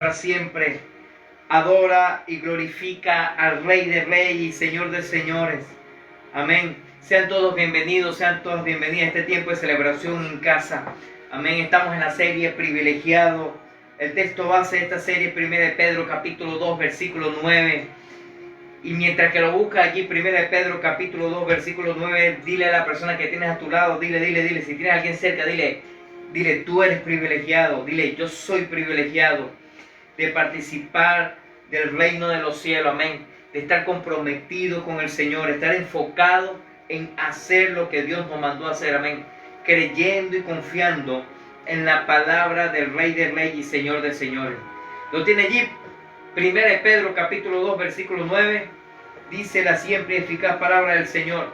para siempre. Adora y glorifica al Rey de Reyes y Señor de Señores. Amén. Sean todos bienvenidos, sean todas bienvenidas a este tiempo de celebración en casa. Amén. Estamos en la serie Privilegiado. El texto base de esta serie es 1 de Pedro capítulo 2 versículo 9. Y mientras que lo busca allí, 1 de Pedro capítulo 2 versículo 9, dile a la persona que tienes a tu lado, dile, si tienes a alguien cerca, dile, tú eres privilegiado, dile, yo soy privilegiado de participar del reino de los cielos, amén, de estar comprometido con el Señor, estar enfocado en hacer lo que Dios nos mandó a hacer, amén, creyendo y confiando en la palabra del Rey de Reyes y Señor de Señores. Lo tiene allí, 1 de Pedro capítulo 2 versículo 9, dice la siempre eficaz palabra del Señor: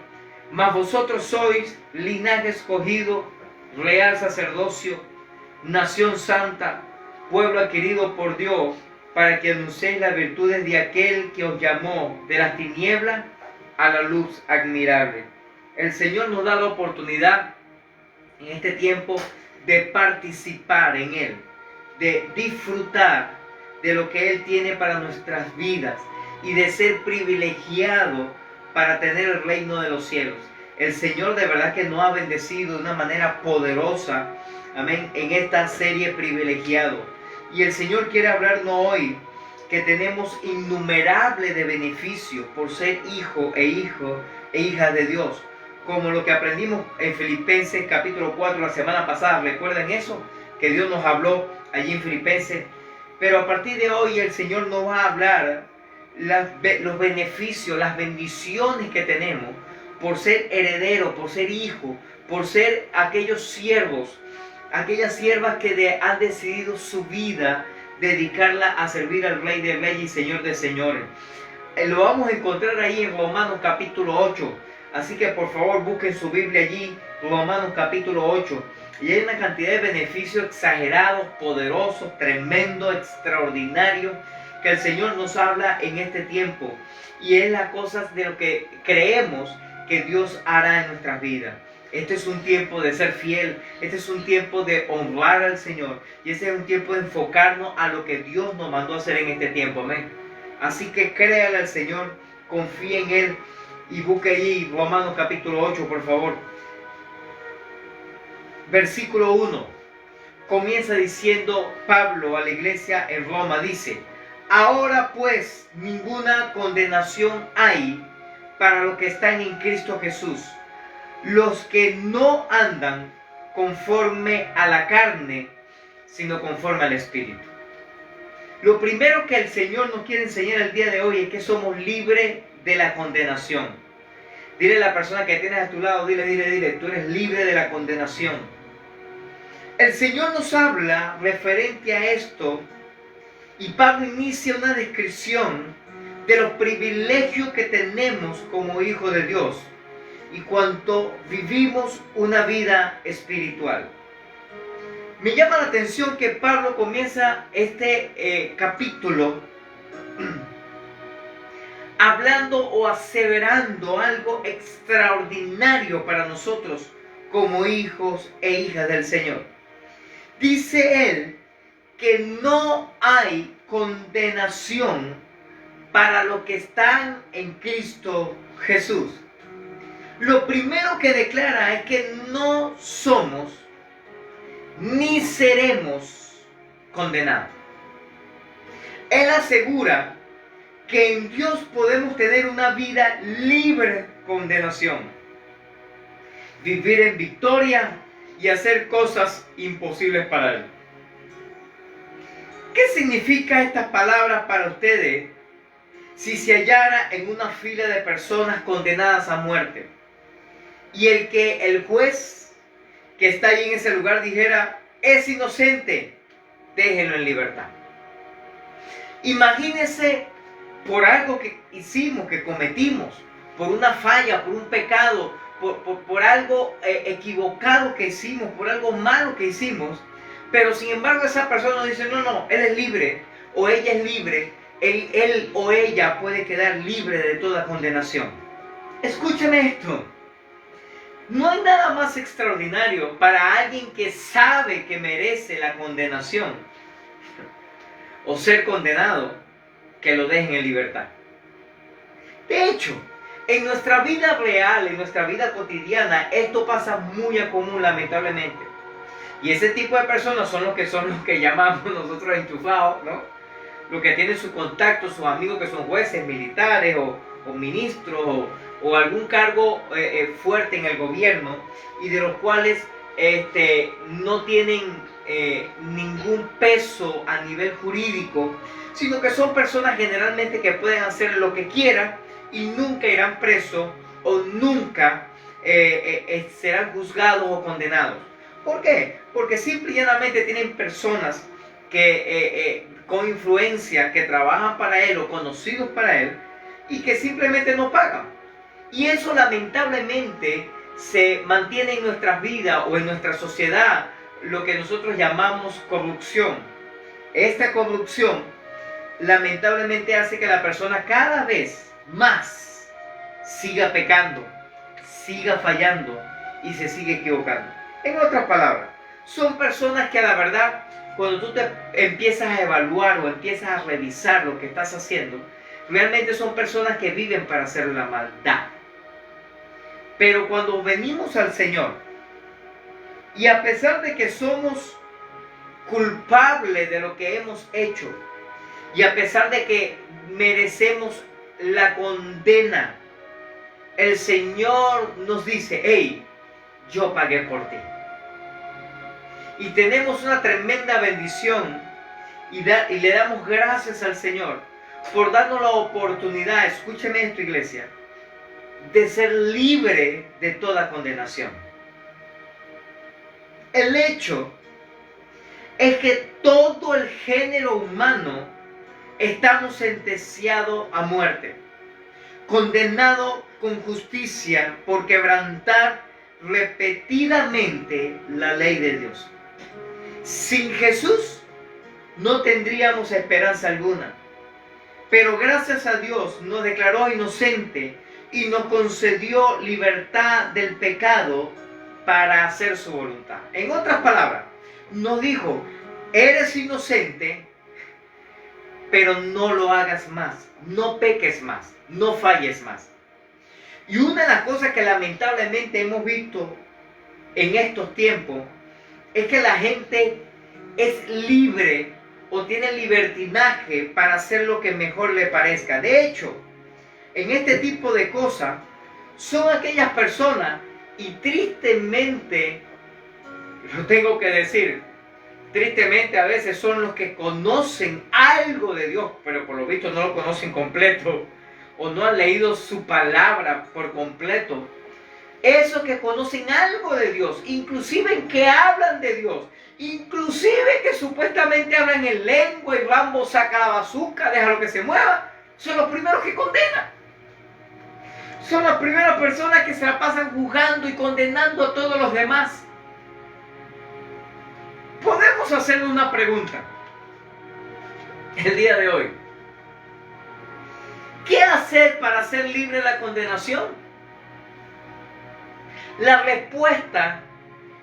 mas vosotros sois linaje escogido, real sacerdocio, nación santa, pueblo adquirido por Dios, para que anunciéis las virtudes de aquel que os llamó de las tinieblas a la luz admirable. El Señor nos da la oportunidad en este tiempo de participar en Él, de disfrutar de lo que Él tiene para nuestras vidas y de ser privilegiado para tener el reino de los cielos. El Señor de verdad que nos ha bendecido de una manera poderosa, amén, en esta serie Privilegiado. Y el Señor quiere hablarnos hoy que tenemos innumerables de beneficios por ser hijo e hija de Dios. Como lo que aprendimos en Filipenses capítulo 4 la semana pasada. ¿Recuerdan eso? Que Dios nos habló allí en Filipenses. Pero a partir de hoy el Señor nos va a hablar los beneficios, las bendiciones que tenemos por ser heredero, por ser hijo, por ser aquellos siervos, aquellas siervas que han decidido su vida dedicarla a servir al Rey de Reyes y Señor de Señores. Lo vamos a encontrar ahí en Romanos capítulo 8. Así que por favor busquen su Biblia allí, Romanos capítulo 8. Y hay una cantidad de beneficios exagerados, poderosos, tremendos, extraordinarios, que el Señor nos habla en este tiempo. Y es las cosas de lo que creemos que Dios hará en nuestras vidas. Este es un tiempo de ser fiel, este es un tiempo de honrar al Señor, y este es un tiempo de enfocarnos a lo que Dios nos mandó a hacer en este tiempo, amén. Así que créale al Señor, confíe en Él, y busque allí Romanos capítulo 8, por favor. Versículo 1, comienza diciendo Pablo a la iglesia en Roma, dice: ahora pues ninguna condenación hay para los que están en Cristo Jesús, los que no andan conforme a la carne, sino conforme al Espíritu. Lo primero que el Señor nos quiere enseñar el día de hoy es que somos libres de la condenación. Dile a la persona que tienes a tu lado, dile, tú eres libre de la condenación. El Señor nos habla referente a esto, y Pablo inicia una descripción de los privilegios que tenemos como hijos de Dios y cuanto vivimos una vida espiritual. Me llama la atención que Pablo comienza este capítulo hablando o aseverando algo extraordinario para nosotros como hijos e hijas del Señor. Dice él que no hay condenación para los que están en Cristo Jesús. Lo primero que declara es que no somos ni seremos condenados. Él asegura que en Dios podemos tener una vida libre de condenación, vivir en victoria y hacer cosas imposibles para Él. ¿Qué significa estas palabras para ustedes si se hallara en una fila de personas condenadas a muerte y el juez que está ahí en ese lugar dijera: es inocente, déjenlo en libertad? Imagínense, por algo que hicimos, que cometimos, por una falla, por un pecado, por algo equivocado que hicimos, por algo malo que hicimos, pero sin embargo esa persona dice: no, él es libre, o ella es libre, él o ella puede quedar libre de toda condenación. Escúcheme esto. No hay nada más extraordinario para alguien que sabe que merece la condenación o ser condenado que lo dejen en libertad. De hecho, en nuestra vida real, en nuestra vida cotidiana, esto pasa muy a común, lamentablemente. Y ese tipo de personas son los que llamamos nosotros enchufados, ¿no? Los que tienen su contacto, sus amigos que son jueces, militares o ministros o algún cargo fuerte en el gobierno, y de los cuales no tienen ningún peso a nivel jurídico, sino que son personas generalmente que pueden hacer lo que quieran y nunca irán presos o nunca serán juzgados o condenados. ¿Por qué? Porque simple y llanamente tienen personas que con influencia, que trabajan para él o conocidos para él, y que simplemente no pagan. Y eso lamentablemente se mantiene en nuestras vidas o en nuestra sociedad, lo que nosotros llamamos corrupción. Esta corrupción lamentablemente hace que la persona cada vez más siga pecando, siga fallando y se sigue equivocando. En otras palabras, son personas que a la verdad, cuando tú te empiezas a evaluar o empiezas a revisar lo que estás haciendo, realmente son personas que viven para hacer la maldad. Pero cuando venimos al Señor, y a pesar de que somos culpables de lo que hemos hecho, y a pesar de que merecemos la condena, el Señor nos dice: hey, yo pagué por ti. Y tenemos una tremenda bendición y le damos gracias al Señor por darnos la oportunidad, escúcheme esto, iglesia, de ser libre de toda condenación. El hecho es que todo el género humano estamos sentenciados a muerte, condenados con justicia por quebrantar repetidamente la ley de Dios. Sin Jesús no tendríamos esperanza alguna, pero gracias a Dios nos declaró inocente y nos concedió libertad del pecado para hacer su voluntad. En otras palabras, nos dijo: eres inocente, pero no lo hagas más, no peques más, no falles más. Y una de las cosas que lamentablemente hemos visto en estos tiempos es que la gente es libre o tiene libertinaje para hacer lo que mejor le parezca. De hecho, en este tipo de cosas son aquellas personas, y tristemente, lo tengo que decir, tristemente a veces son los que conocen algo de Dios, pero por lo visto no lo conocen completo, o no han leído su palabra por completo. Esos que conocen algo de Dios, inclusive que hablan de Dios, inclusive que supuestamente hablan en lengua y Rambo saca la bazooka, deja lo que se mueva, son los primeros que condenan. Son las primeras personas que se la pasan juzgando y condenando a todos los demás. Podemos hacer una pregunta el día de hoy: ¿qué hacer para ser libre de la condenación? La respuesta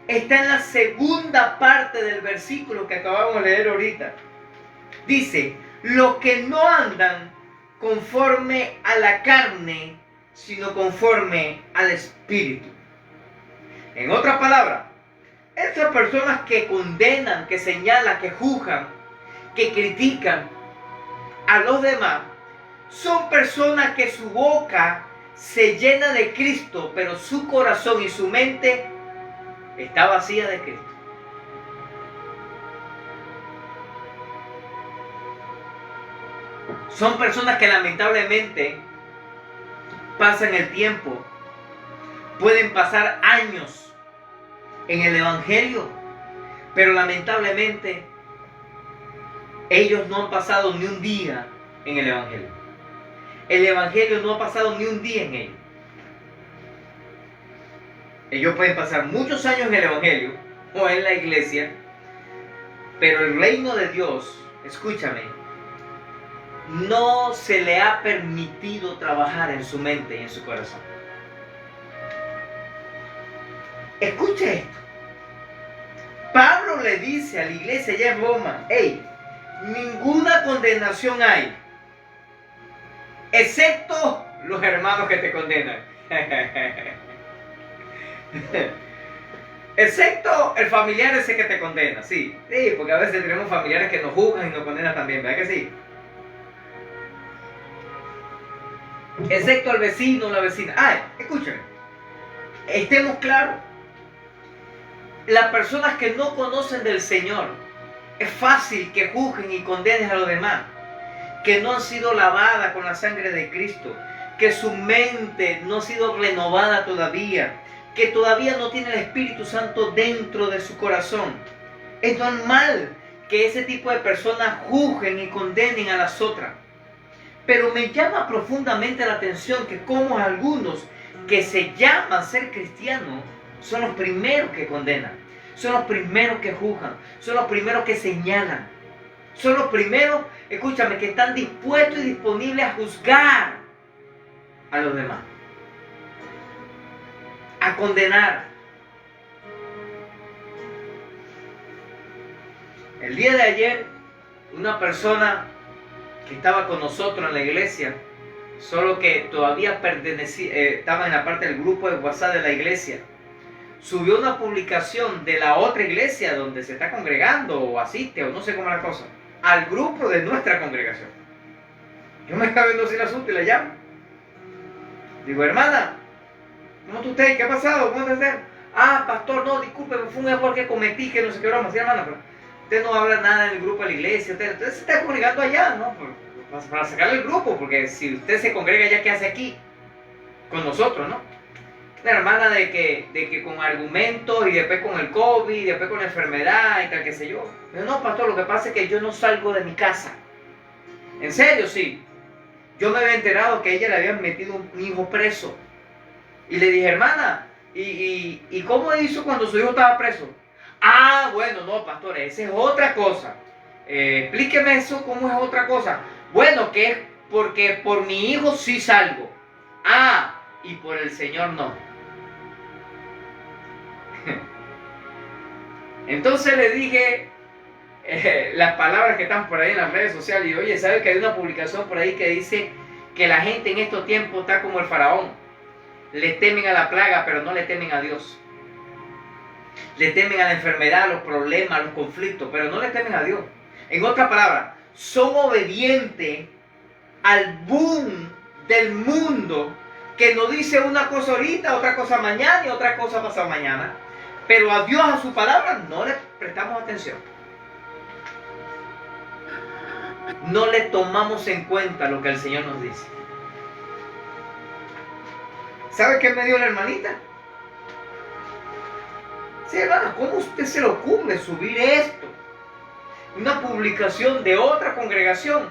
está en la segunda parte del versículo que acabamos de leer ahorita. Dice: los que no andan conforme a la carne, sino conforme al Espíritu. En otras palabras, estas personas que condenan, que señalan, que juzgan, que critican a los demás, son personas que su boca se llena de Cristo, pero su corazón y su mente está vacía de Cristo. Son personas que lamentablemente pasan el tiempo, pueden pasar años en el Evangelio, pero lamentablemente ellos no han pasado ni un día en el Evangelio. El Evangelio no ha pasado ni un día en ellos. Ellos pueden pasar muchos años en el Evangelio o en la iglesia, pero el reino de Dios, escúchame, no se le ha permitido trabajar en su mente y en su corazón. Escuche esto. Pablo le dice a la iglesia allá en Roma: hey, ninguna condenación hay, excepto los hermanos que te condenan. Excepto el familiar ese que te condena, sí, porque a veces tenemos familiares que nos juzgan y nos condenan también, ¿verdad que sí? Excepto el vecino o la vecina. Ay, escúchame, estemos claros, las personas que no conocen del Señor, es fácil que juzguen y condenen a los demás, que no han sido lavadas con la sangre de Cristo, que su mente no ha sido renovada todavía, que todavía no tiene el Espíritu Santo dentro de su corazón. Es normal que ese tipo de personas juzguen y condenen a las otras. Pero me llama profundamente la atención que como algunos que se llaman ser cristianos son los primeros que condenan, son los primeros que juzgan, son los primeros que señalan, son los primeros, escúchame, que están dispuestos y disponibles a juzgar a los demás, a condenar. El día de ayer, una persona que estaba con nosotros en la iglesia, solo que todavía estaba en la parte del grupo de WhatsApp de la iglesia, subió una publicación de la otra iglesia donde se está congregando o asiste o no sé cómo es la cosa, al grupo de nuestra congregación. Yo me estaba viendo sin asunto y la llamo. Digo, hermana, ¿cómo tú estás? ¿Qué ha pasado? ¿Cómo te estás? Ah, pastor, no, disculpe, fue un error que cometí, que no sé qué broma. Sí, hermana, pero usted no habla nada en el grupo de la iglesia, usted se está congregando allá, ¿no? Para sacarle el grupo, porque si usted se congrega allá, ¿qué hace aquí? Con nosotros, ¿no? La hermana de que con argumentos y después con el COVID y después con la enfermedad y tal, qué sé yo. No, pastor, lo que pasa es que yo no salgo de mi casa. ¿En serio? Sí. Yo me había enterado que a ella le habían metido un hijo preso. Y le dije, hermana, ¿y cómo hizo cuando su hijo estaba preso? Ah, bueno, no, pastor, esa es otra cosa. Explíqueme eso, ¿cómo es otra cosa? Bueno, que es porque por mi hijo sí salgo. Ah, y por el Señor no. Entonces le dije las palabras que están por ahí en las redes sociales. Y oye, ¿sabes que hay una publicación por ahí que dice que la gente en estos tiempos está como el faraón? Le temen a la plaga, pero no le temen a Dios. Le temen a la enfermedad, a los problemas, a los conflictos, pero no le temen a Dios. En otras palabras, son obedientes al boom del mundo que nos dice una cosa ahorita, otra cosa mañana y otra cosa pasado mañana. Pero a Dios, a su palabra, no le prestamos atención. No le tomamos en cuenta lo que el Señor nos dice. ¿Sabe qué me dio la hermanita? Sí, hermana, ¿cómo usted se le ocurre subir esto? Una publicación de otra congregación.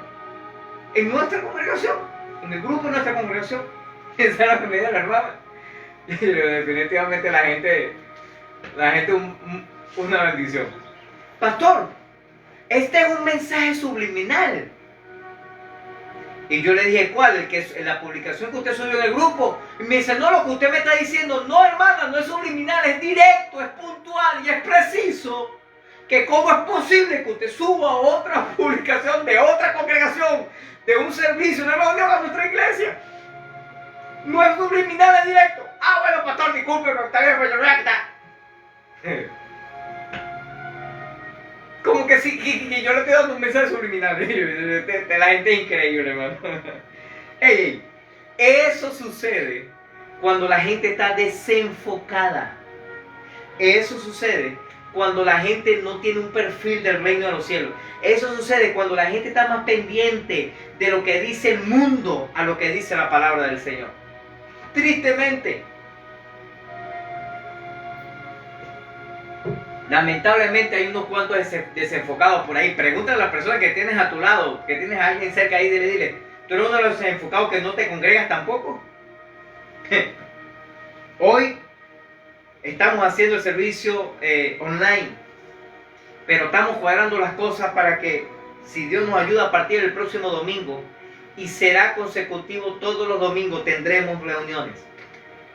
En nuestra congregación. En el grupo de nuestra congregación. Esa es la que me dio la hermana. Y definitivamente la gente una bendición. Pastor, este es un mensaje subliminal. Y yo le dije, ¿cuál? El que es la publicación que usted subió en el grupo. Y me dice, no, lo que usted me está diciendo, no, hermana, no es subliminal, es directo, es puntual y es preciso. Que cómo es posible que usted suba otra publicación de otra congregación, de un servicio, una reunión a nuestra iglesia. No es subliminal, es directo. Ah, bueno, pastor, disculpe, pero está bien, pero yo no voy a quitar. Como que sí, que yo le estoy dando un mensaje subliminal. La gente es increíble, hermano. Hey, eso sucede cuando la gente está desenfocada. Eso sucede cuando la gente no tiene un perfil del reino de los cielos. Eso sucede cuando la gente está más pendiente de lo que dice el mundo a lo que dice la palabra del Señor. Tristemente. Lamentablemente hay unos cuantos desenfocados por ahí. Pregúntale a las personas que tienes a tu lado, que tienes a alguien cerca ahí, dile, ¿tú eres uno de los desenfocados que no te congregas tampoco? Hoy estamos haciendo el servicio online, pero estamos cuadrando las cosas para que, si Dios nos ayuda, a partir del próximo domingo, y será consecutivo todos los domingos, tendremos reuniones.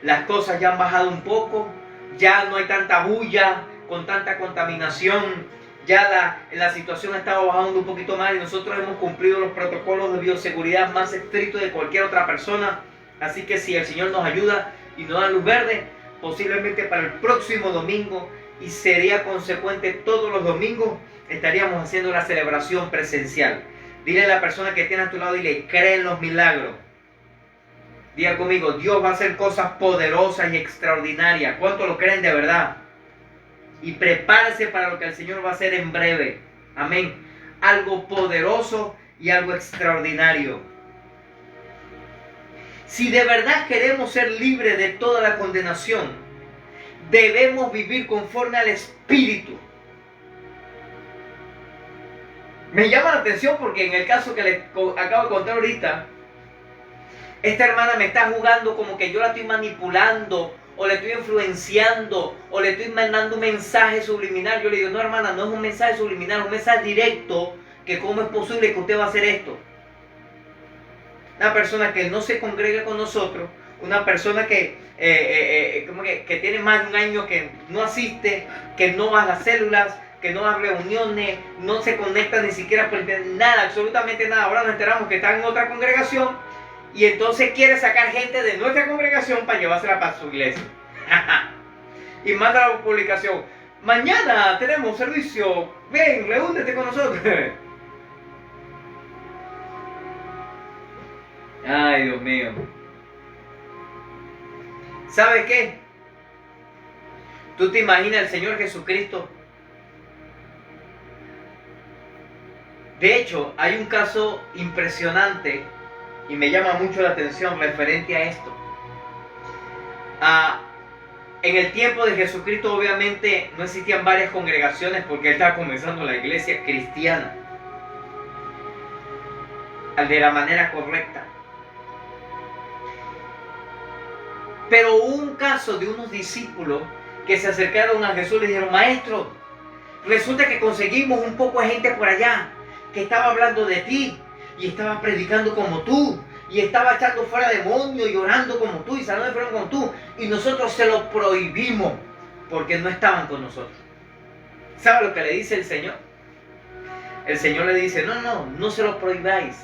Las cosas ya han bajado un poco, ya no hay tanta bulla, con tanta contaminación, Ya la situación ha estado bajando un poquito más y nosotros hemos cumplido los protocolos de bioseguridad más estrictos de cualquier otra persona. Así que si el Señor nos ayuda y nos da luz verde, posiblemente para el próximo domingo, y sería consecuente todos los domingos, estaríamos haciendo la celebración presencial. Dile a la persona que tiene a tu lado, dile, cree en los milagros. Diga conmigo, Dios va a hacer cosas poderosas y extraordinarias. ¿Cuánto lo creen de verdad? Y prepárese para lo que el Señor va a hacer en breve. Amén. Algo poderoso y algo extraordinario. Si de verdad queremos ser libres de toda la condenación, debemos vivir conforme al Espíritu. Me llama la atención porque en el caso que les acabo de contar ahorita, esta hermana me está jugando como que yo la estoy manipulando, o le estoy influenciando, o le estoy mandando un mensaje subliminal. Yo le digo, no hermana, no es un mensaje subliminal, es un mensaje directo, que cómo es posible que usted va a hacer esto. Una persona que no se congrega con nosotros, una persona que tiene más de un año que no asiste, que no va a las células, que no va a reuniones, no se conecta ni siquiera por nada, absolutamente nada. Ahora nos enteramos que está en otra congregación y entonces quiere sacar gente de nuestra congregación para llevársela para su iglesia. Y manda la publicación, mañana tenemos servicio, ven, reúnete con nosotros. Ay, Dios mío. ¿Sabe qué? ¿Tú te imaginas el Señor Jesucristo? De hecho, hay un caso impresionante y me llama mucho la atención referente a esto. En el tiempo de Jesucristo obviamente no existían varias congregaciones porque Él estaba comenzando la iglesia cristiana de la manera correcta. Pero hubo un caso de unos discípulos que se acercaron a Jesús y le dijeron, maestro, resulta que conseguimos un poco de gente por allá que estaba hablando de ti y estaba predicando como tú y estaba echando fuera demonios y orando como tú y sanando enfermos como tú, y nosotros se lo prohibimos porque no estaban con nosotros. ¿Sabe lo que le dice el Señor? El Señor le dice, no se lo prohibáis,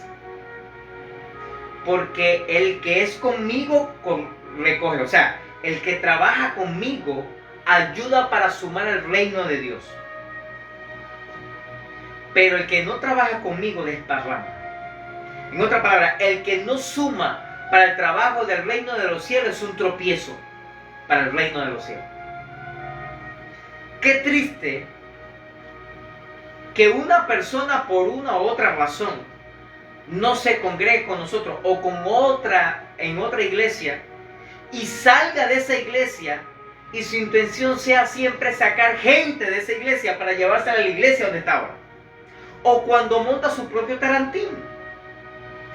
porque el que es conmigo recoge, o sea, el que trabaja conmigo ayuda para sumar el reino de Dios. Pero el que no trabaja conmigo desparrama. En otra palabra, el que no suma para el trabajo del reino de los cielos es un tropiezo para el reino de los cielos. Qué triste que una persona por una u otra razón no se congregue con nosotros o con otra en otra iglesia y salga de esa iglesia y su intención sea siempre sacar gente de esa iglesia para llevarse a la iglesia donde está ahora. O cuando monta su propio tarantín.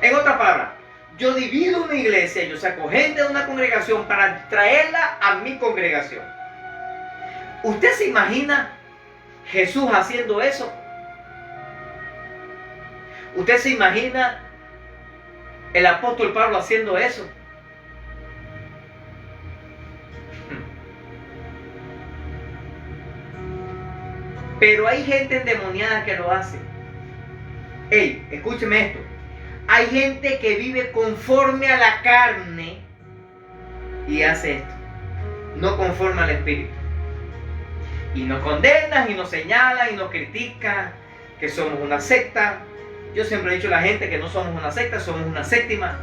En otra palabra, yo divido una iglesia, yo saco gente de una congregación para traerla a mi congregación. ¿Usted se imagina Jesús haciendo eso? ¿Usted se imagina el apóstol Pablo haciendo eso? Pero hay gente endemoniada que lo hace. Hey, escúcheme esto. Hay gente que vive conforme a la carne y hace esto, no conforme al Espíritu. Y nos condenan, y nos señalan, y nos critican que somos una secta. Yo siempre he dicho a la gente que no somos una secta, somos una séptima.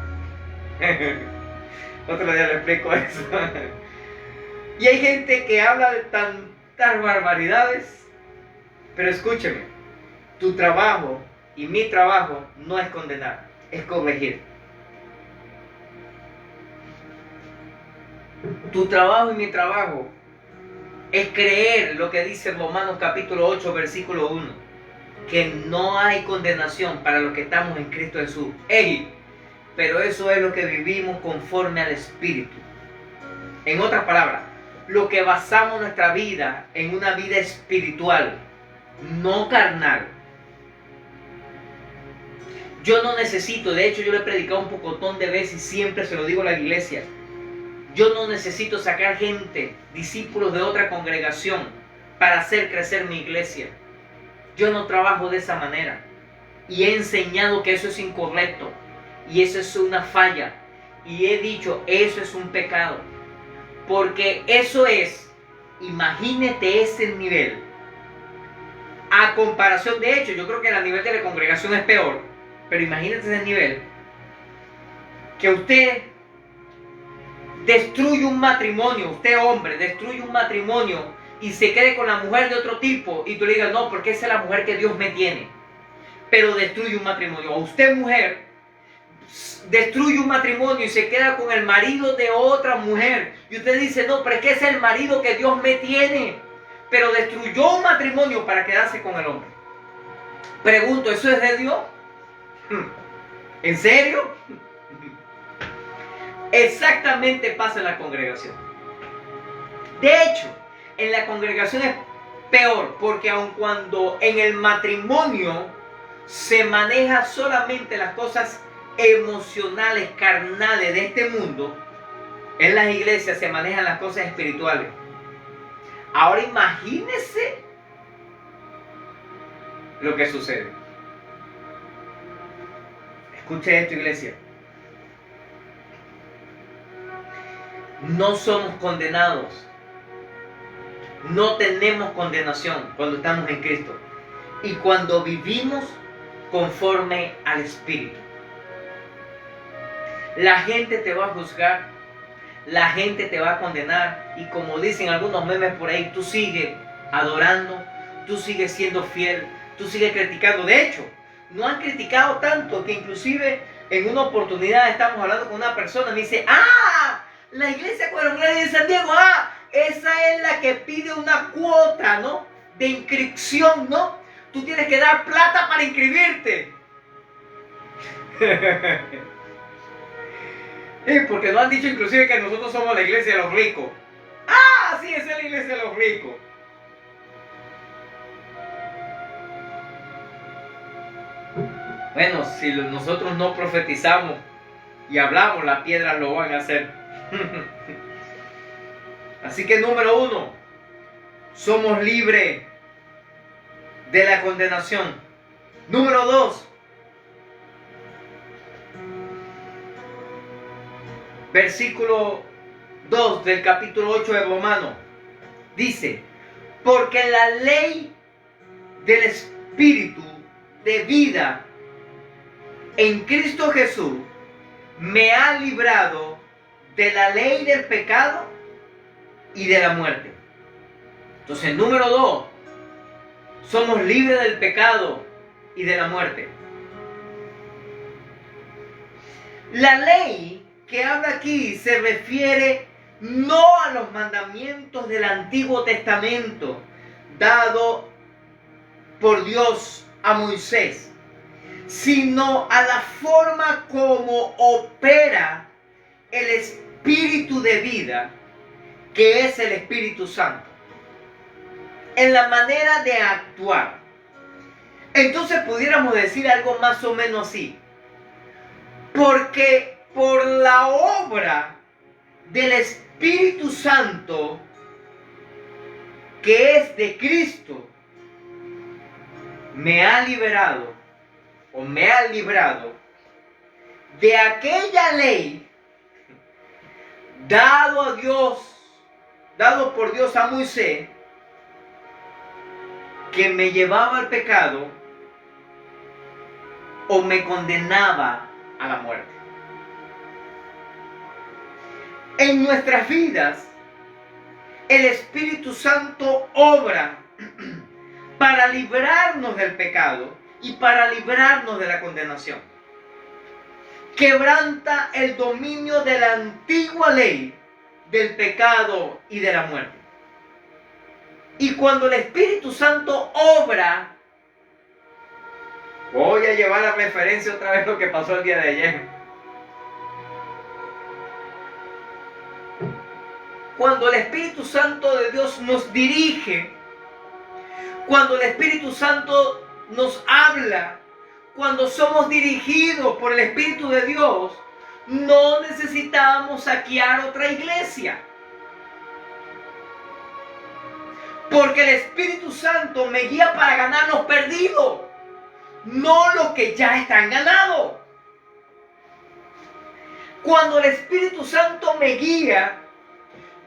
Otro día le explico eso. Y hay gente que habla de tantas barbaridades. Pero escúcheme, tu trabajo y mi trabajo no es condenar, es corregir. Tu trabajo y mi trabajo es creer lo que dice Romanos capítulo 8, versículo 1, que no hay condenación para los que estamos en Cristo Jesús. Pero eso es lo que vivimos conforme al Espíritu. En otras palabras, lo que basamos nuestra vida en una vida espiritual, no carnal. Yo no necesito, de hecho yo le he predicado un pocotón de veces y siempre se lo digo a la iglesia, yo no necesito sacar gente, discípulos de otra congregación para hacer crecer mi iglesia. Yo no trabajo de esa manera. Y he enseñado que eso es incorrecto. Y eso es una falla. Y he dicho, eso es un pecado. Porque eso es, imagínate ese nivel. A comparación, de hecho, yo creo que el nivel de la congregación es peor. Pero imagínate ese nivel. Que usted destruye un matrimonio, usted hombre, destruye un matrimonio y se quede con la mujer de otro tipo y tú le digas, no, porque esa es la mujer que Dios me tiene. Pero destruye un matrimonio. O usted, mujer, destruye un matrimonio y se queda con el marido de otra mujer. Y usted dice, no, pero es que ese es el marido que Dios me tiene. Pero destruyó un matrimonio para quedarse con el hombre. Pregunto, ¿eso es de Dios? ¿En serio? Exactamente pasa en la congregación. De hecho, en la congregación es peor, porque aun cuando en el matrimonio se maneja solamente las cosas emocionales, carnales de este mundo, en las iglesias se manejan las cosas espirituales. Ahora imagínese lo que sucede. Escuche esto, iglesia. No somos condenados. No tenemos condenación cuando estamos en Cristo. Y cuando vivimos conforme al Espíritu. La gente te va a juzgar. La gente te va a condenar. Y como dicen algunos memes por ahí, tú sigues adorando. Tú sigues siendo fiel. Tú sigues criticando. De hecho, no han criticado tanto que inclusive en una oportunidad estamos hablando con una persona. Me dice, la iglesia cuadrangular de San Diego, esa es la que pide una cuota, ¿no? De inscripción, ¿no? Tú tienes que dar plata para inscribirte. Porque nos han dicho inclusive que nosotros somos la iglesia de los ricos. Sí, esa es la iglesia de los ricos. Bueno, si nosotros no profetizamos y hablamos, las piedras lo van a hacer. Así que número 1, somos libres de la condenación. Número 2, versículo 2 del capítulo 8 de Romanos, dice, porque la ley del Espíritu de vida en Cristo Jesús me ha librado de la ley del pecado y de la muerte. Entonces, número 2, somos libres del pecado y de la muerte. La ley que habla aquí se refiere no a los mandamientos del Antiguo Testamento dado por Dios a Moisés, sino a la forma como opera el Espíritu de vida, que es el Espíritu Santo, en la manera de actuar. Entonces pudiéramos decir algo más o menos así, porque por la obra del Espíritu Santo, que es de Cristo, me ha liberado o me ha librado de aquella ley dado por Dios a Moisés, que me llevaba al pecado o me condenaba a la muerte. En nuestras vidas, el Espíritu Santo obra para librarnos del pecado y para librarnos de la condenación. Quebranta el dominio de la antigua ley del pecado y de la muerte. Y cuando el Espíritu Santo obra, voy a llevar a referencia otra vez lo que pasó el día de ayer. Cuando el Espíritu Santo de Dios nos dirige, cuando el Espíritu Santo nos habla, cuando somos dirigidos por el Espíritu de Dios, no necesitamos saquear otra iglesia. Porque el Espíritu Santo me guía para ganar los perdidos, no los que ya están ganados. Cuando el Espíritu Santo me guía,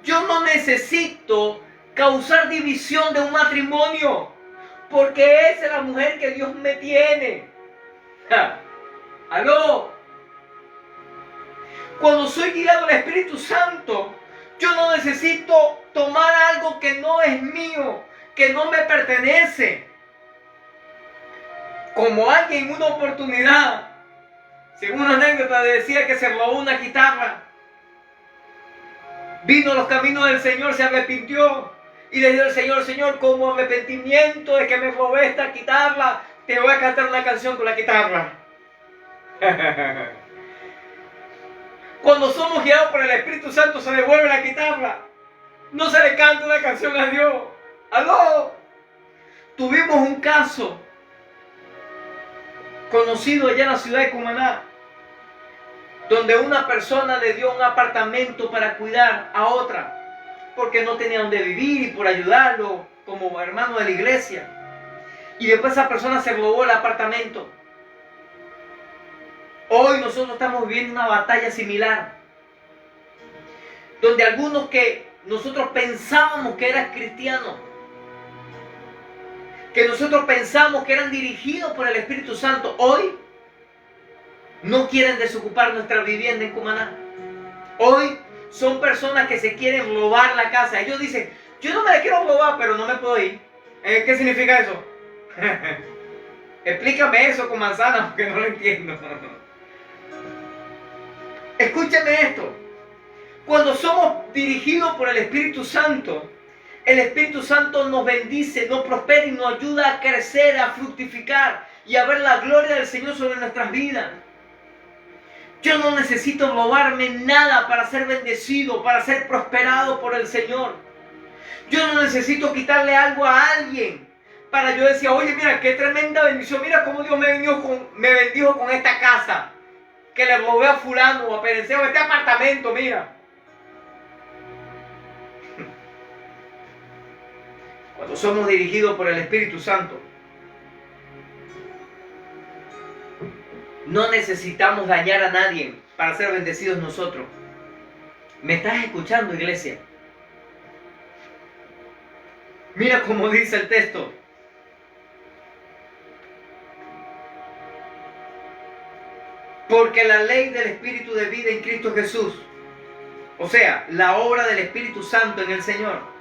yo no necesito causar división de un matrimonio, porque esa es la mujer que Dios me tiene. ¿Aló? Cuando soy guiado del Espíritu Santo, yo no necesito tomar algo que no es mío, que no me pertenece. Como alguien en una oportunidad, según una anécdota, decía que se robó una guitarra. Vino a los caminos del Señor, se arrepintió y le dijo al Señor: Señor, como arrepentimiento de que me robé esta guitarra, te voy a cantar una canción con la guitarra. Cuando somos guiados por el Espíritu Santo, se devuelve la guitarra. No se le canta una canción a Dios. ¡Aló! Tuvimos un caso conocido allá en la ciudad de Cumaná, donde una persona le dio un apartamento para cuidar a otra, porque no tenía donde vivir y por ayudarlo como hermano de la iglesia. Y después esa persona se robó el apartamento. Hoy nosotros estamos viviendo una batalla similar, donde algunos que nosotros pensábamos que eran cristianos, que nosotros pensamos que eran dirigidos por el Espíritu Santo, hoy no quieren desocupar nuestra vivienda en Cumaná. Hoy son personas que se quieren robar la casa. Ellos dicen: yo no me la quiero robar, pero no me puedo ir. ¿Qué significa eso? Explícame eso con manzana, porque no lo entiendo. Escúchame esto. Cuando somos dirigidos por el Espíritu Santo nos bendice, nos prospera y nos ayuda a crecer, a fructificar y a ver la gloria del Señor sobre nuestras vidas. Yo no necesito robarme nada para ser bendecido, para ser prosperado por el Señor. Yo no necesito quitarle algo a alguien para yo decir: oye, mira qué tremenda bendición, mira cómo Dios me bendijo con esta casa, que le robé a fulano o a perenceo este apartamento, mira. Cuando somos dirigidos por el Espíritu Santo, no necesitamos dañar a nadie para ser bendecidos nosotros. ¿Me estás escuchando, iglesia? Mira cómo dice el texto. Porque la ley del Espíritu de vida en Cristo Jesús, o sea, la obra del Espíritu Santo en el Señor,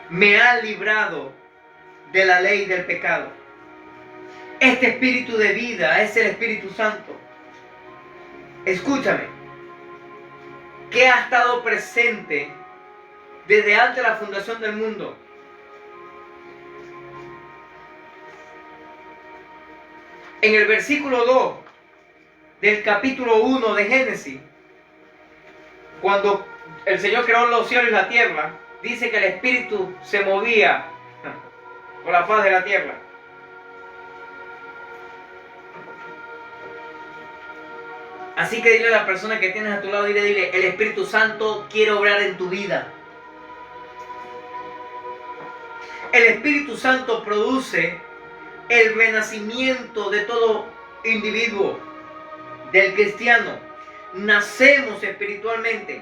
me ha librado de la ley del pecado. Este Espíritu de vida es el Espíritu Santo. Escúchame, que ha estado presente desde antes de la fundación del mundo. En el versículo 2 del capítulo 1 de Génesis, cuando el Señor creó los cielos y la tierra, dice que el Espíritu se movía por la faz de la tierra. Así que dile a la persona que tienes a tu lado, dile: el Espíritu Santo quiere obrar en tu vida. El Espíritu Santo produce el renacimiento de todo individuo, del cristiano. Nacemos espiritualmente.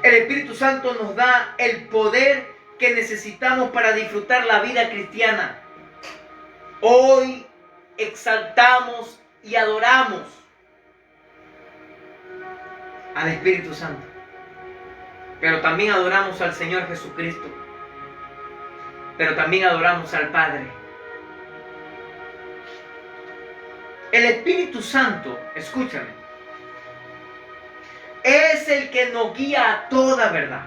El Espíritu Santo nos da el poder que necesitamos para disfrutar la vida cristiana. Hoy exaltamos y adoramos al Espíritu Santo, pero también adoramos al Señor Jesucristo, pero también adoramos al Padre. El Espíritu Santo, escúchame, es el que nos guía a toda verdad.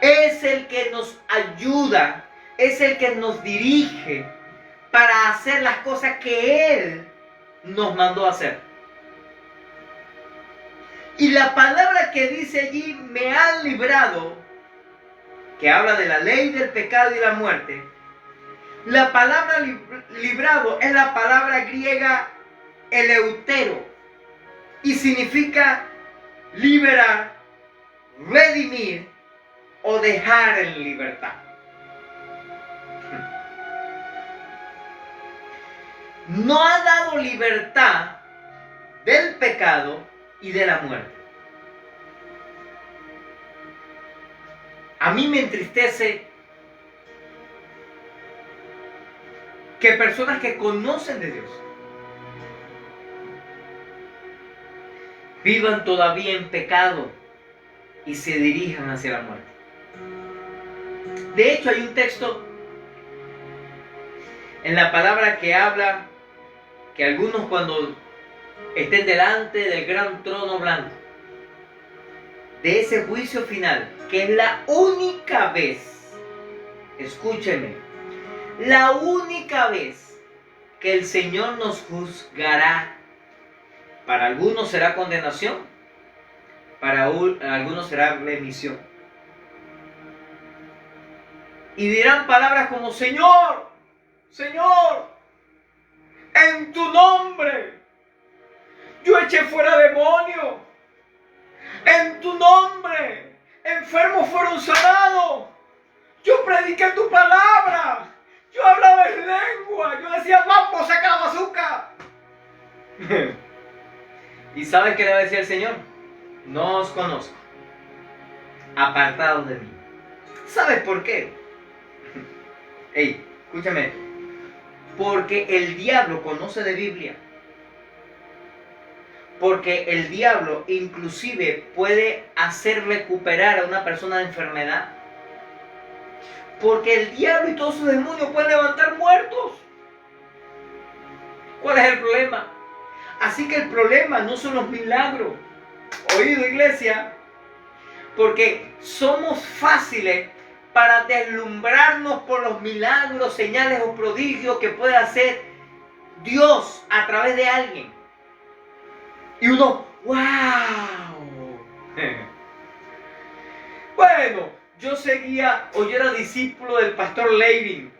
Es el que nos ayuda, es el que nos dirige para hacer las cosas que Él nos mandó a hacer. Y la palabra que dice allí, me han librado, que habla de la ley del pecado y la muerte. La palabra librado es la palabra griega eleutero y significa liberar, redimir o dejar en libertad. No ha dado libertad del pecado y de la muerte. A mí me entristece que personas que conocen de Dios vivan todavía en pecado y se dirijan hacia la muerte. De hecho, hay un texto en la palabra que habla que algunos cuando estén delante del gran trono blanco, de ese juicio final, que es la única vez, escúcheme, la única vez que el Señor nos juzgará. Para algunos será condenación, para algunos será remisión. Y dirán palabras como: Señor, Señor, en tu nombre yo eché fuera demonios, en tu nombre enfermos fueron sanados, yo prediqué tu palabra, yo hablaba en lengua, yo decía: vamos, saca la bazooka. ¿Y sabes qué le va a decir el Señor? No os conozco, apartados de mí. ¿Sabes por qué? Hey, escúchame esto. Porque el diablo conoce de Biblia. Porque el diablo inclusive puede hacer recuperar a una persona de enfermedad. Porque el diablo y todos sus demonios pueden levantar muertos. ¿Cuál es el problema? Así que el problema no son los milagros. Oído, iglesia. Porque somos fáciles para deslumbrarnos por los milagros, señales o prodigios que puede hacer Dios a través de alguien. Y uno, ¡wow! Bueno, yo era discípulo del pastor Levin,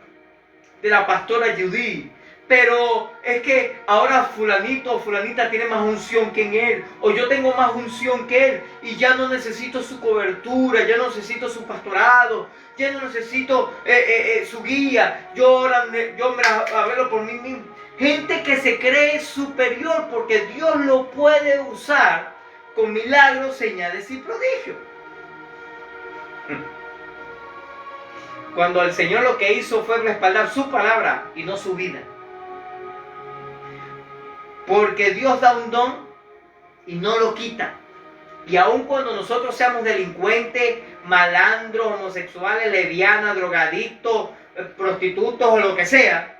de la pastora Judy, pero es que ahora fulanito o fulanita tiene más unción que en él, o yo tengo más unción que él, y ya no necesito su cobertura, ya no necesito su pastorado, ya no necesito su guía, yo me la velo por mí mismo. Gente que se cree superior porque Dios lo puede usar con milagros, señales y prodigios. Cuando el Señor lo que hizo fue respaldar su palabra y no su vida. Porque Dios da un don y no lo quita. Y aun cuando nosotros seamos delincuentes, malandros, homosexuales, lesbianas, drogadictos, prostitutos o lo que sea,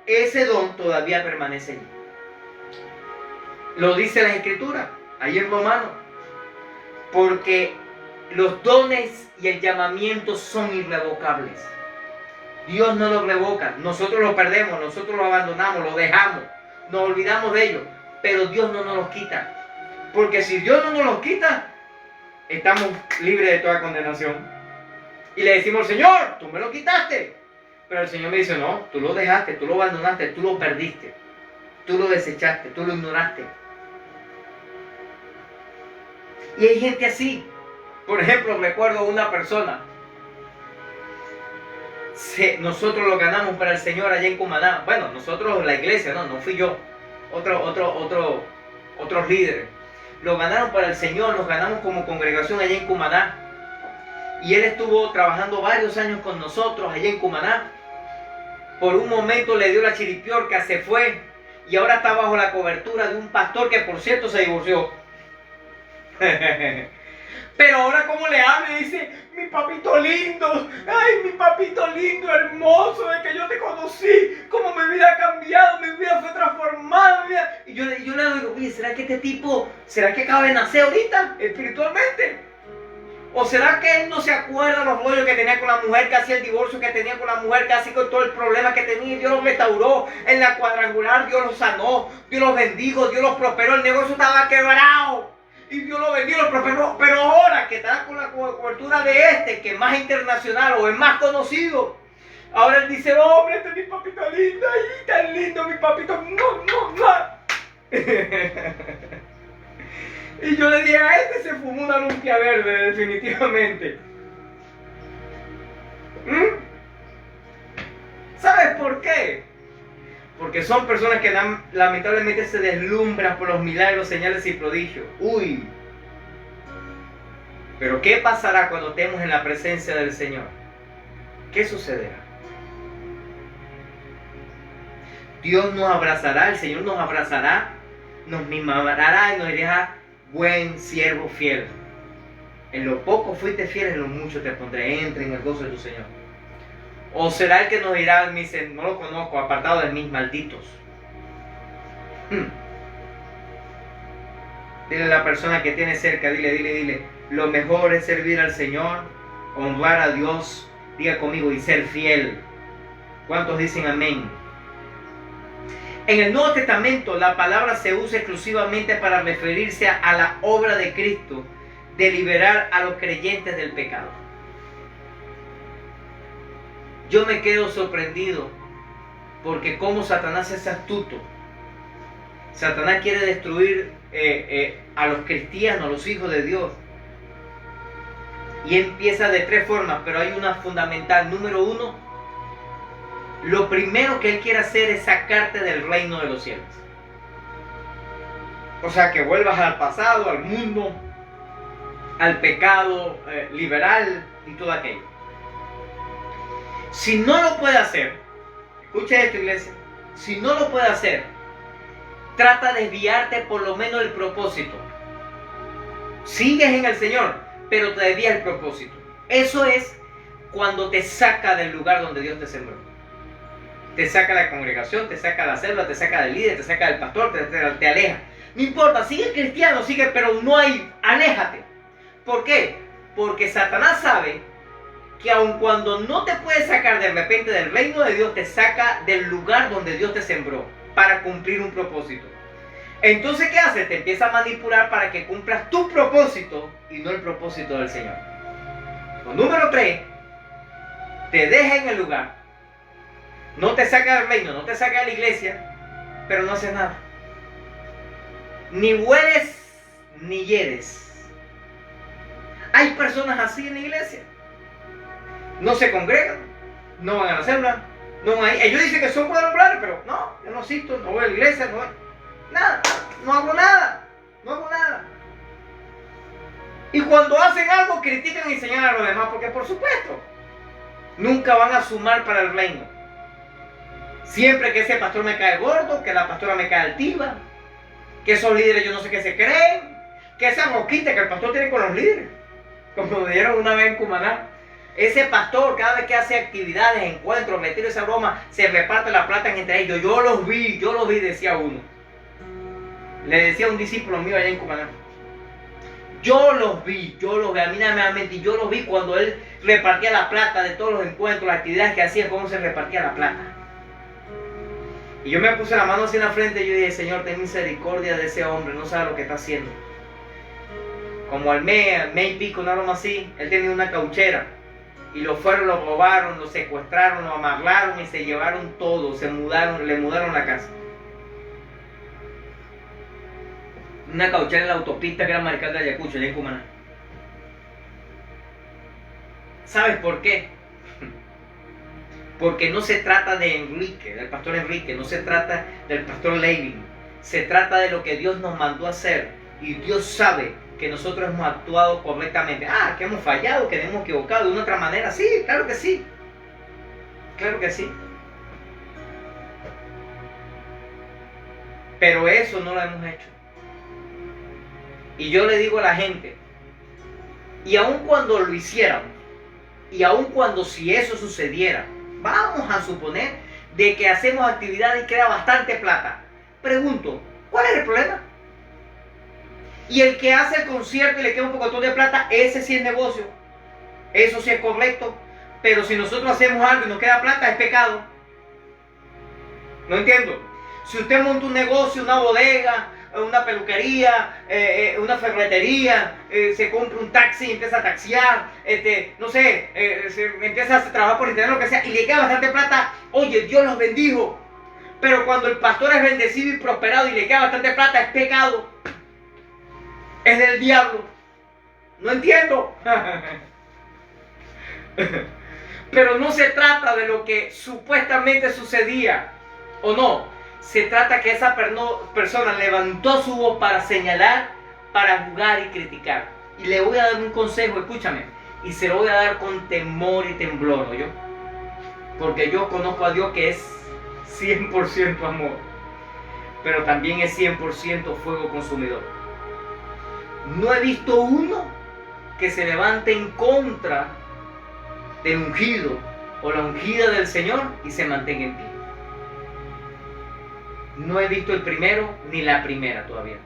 ese don todavía permanece allí. Lo dice la Escritura, ahí en Romanos. Porque los dones y el llamamiento son irrevocables. Dios no los revoca. Nosotros lo perdemos, nosotros lo abandonamos, lo dejamos, nos olvidamos de ellos. Pero Dios no nos los quita. Porque si Dios no nos los quita, estamos libres de toda condenación. Y le decimos: Señor, tú me lo quitaste. Pero el Señor me dice: no, tú lo dejaste, tú lo abandonaste, tú lo perdiste, tú lo desechaste, tú lo ignoraste. Y hay gente así. Por ejemplo, recuerdo una persona. Nosotros lo ganamos para el Señor allá en Cumaná. Bueno, nosotros, la iglesia, no fui yo. Otros líderes. Lo ganaron para el Señor, los ganamos como congregación allá en Cumaná. Y él estuvo trabajando varios años con nosotros allá en Cumaná. Por un momento le dio la chiripiorca, se fue. Y ahora está bajo la cobertura de un pastor que, por cierto, se divorció. Pero ahora, ¿cómo le habla? Dice: mi papito lindo, ay, mi papito lindo, hermoso, de que yo te conocí, cómo mi vida ha cambiado, mi vida fue transformada. Y yo le digo: oye, ¿será que este tipo, será que acaba de nacer ahorita, espiritualmente? ¿O será que él no se acuerda los rollos que tenía con la mujer, casi el divorcio que tenía con la mujer, casi con todo el problema que tenía? Dios los restauró en la cuadrangular, Dios los sanó, Dios los bendijo, Dios los prosperó, el negocio estaba quebrado. Y Dios lo bendijo, lo prosperó. Pero ahora que está con la cobertura de que es más internacional o es más conocido, ahora él dice: hombre, este es mi papito lindo, ay, tan lindo mi papito. Y yo le dije: a este se fumó una lumpia verde, definitivamente. ¿Sabes por qué? Porque son personas que lamentablemente se deslumbran por los milagros, señales y prodigios. Uy. Pero ¿qué pasará cuando estemos en la presencia del Señor? ¿Qué sucederá? Dios nos abrazará, el Señor nos abrazará, nos mimará y nos dirá: buen siervo fiel. En lo poco fuiste fiel, en lo mucho te pondré. Entra en el gozo de tu Señor. O será el que nos dirá: no lo conozco, apartado de mis malditos. Dile a la persona que tiene cerca, dile: lo mejor es servir al Señor, honrar a Dios, diga conmigo, y ser fiel. ¿Cuántos dicen amén? En el Nuevo Testamento la palabra se usa exclusivamente para referirse a la obra de Cristo de liberar a los creyentes del pecado. Yo me quedo sorprendido porque como Satanás es astuto. Satanás quiere destruir a los cristianos, a los hijos de Dios. Y empieza de tres formas, pero hay una fundamental. Número uno, lo primero que él quiere hacer es sacarte del reino de los cielos. O sea, que vuelvas al pasado, al mundo, al pecado liberal y todo aquello. Si no lo puede hacer, escucha esto, iglesia, si no lo puede hacer, trata de desviarte por lo menos del propósito. Sigues en el Señor, pero te desvías el propósito. Eso es cuando te saca del lugar donde Dios te sembró. Te saca de la congregación, te saca de la célula, te saca del líder, te saca del pastor, te aleja. No importa, sigue cristiano, sigue, pero no hay, aléjate. ¿Por qué? Porque Satanás sabe que aun cuando no te puede sacar de repente del reino de Dios, te saca del lugar donde Dios te sembró para cumplir un propósito. Entonces, ¿qué hace? Te empieza a manipular para que cumplas tu propósito y no el propósito del Señor. Número 3, te deja en el lugar. No te saca del reino, no te saca de la iglesia, pero no haces nada. Ni hueles, ni hieres. Hay personas así en la iglesia. No se congregan, no van a la célula, no van ahí. Ellos dicen que son cuadrangulares, pero no, yo no asisto, no voy a la iglesia, no voy. Nada, no hago nada. Y cuando hacen algo, critican y señalan a los demás, porque por supuesto, nunca van a sumar para el reino. Siempre que ese pastor me cae gordo, que la pastora me cae altiva, que esos líderes yo no sé qué se creen, que esa roquita que el pastor tiene con los líderes, como me dieron una vez en Cumaná. Ese pastor, cada vez que hace actividades, encuentros, retiro, esa broma, se reparte la plata entre ellos. Yo los vi, decía uno. Le decía a un discípulo mío allá en Cumaná. Yo los vi, a mí nada me va a mentir, yo los vi cuando él repartía la plata de todos los encuentros, las actividades que hacía, cómo se repartía la plata. Y yo me puse la mano así en la frente y yo dije: Señor, ten misericordia de ese hombre, no sabe lo que está haciendo. Como al mes y pico, una broma así, él tenía una cauchera. Y lo fueron, lo robaron, lo secuestraron, lo amarraron y se llevaron todo, le mudaron la casa. Una cauchera en la autopista que era marcada de Ayacucho, allá en Cumaná. ¿Sabes por qué? Porque no se trata de Enrique, del pastor Enrique, no se trata del pastor Levin. Se trata de lo que Dios nos mandó a hacer. Y Dios sabe que nosotros hemos actuado correctamente. Que hemos fallado, que hemos equivocado de una otra manera. Sí, claro que sí. Claro que sí. Pero eso no lo hemos hecho. Y yo le digo a la gente, y aun cuando lo hiciéramos, y aun cuando si eso sucediera, vamos a suponer de que hacemos actividades y queda bastante plata. Pregunto, ¿cuál es el problema? Y el que hace el concierto y le queda un poco de plata, ese sí es negocio. Eso sí es correcto. Pero si nosotros hacemos algo y nos queda plata, es pecado. No entiendo. Si usted monta un negocio, una bodega, una peluquería, una ferretería, se compra un taxi y empieza a taxiar, no sé, empieza a trabajar por internet, lo que sea, y le queda bastante plata, oye, Dios los bendijo. Pero cuando el pastor es bendecido y prosperado y le queda bastante plata, es pecado. Es del diablo. No entiendo. Pero no se trata de lo que supuestamente sucedía o no. Se trata que esa persona levantó su voz para señalar, para juzgar y criticar. Y le voy a dar un consejo, escúchame. Y se lo voy a dar con temor y temblor, ¿no? Porque yo conozco a Dios que es 100% amor. Pero también es 100% fuego consumidor. No he visto uno que se levante en contra del ungido o la ungida del Señor y se mantenga en pie. No he visto el primero ni la primera todavía.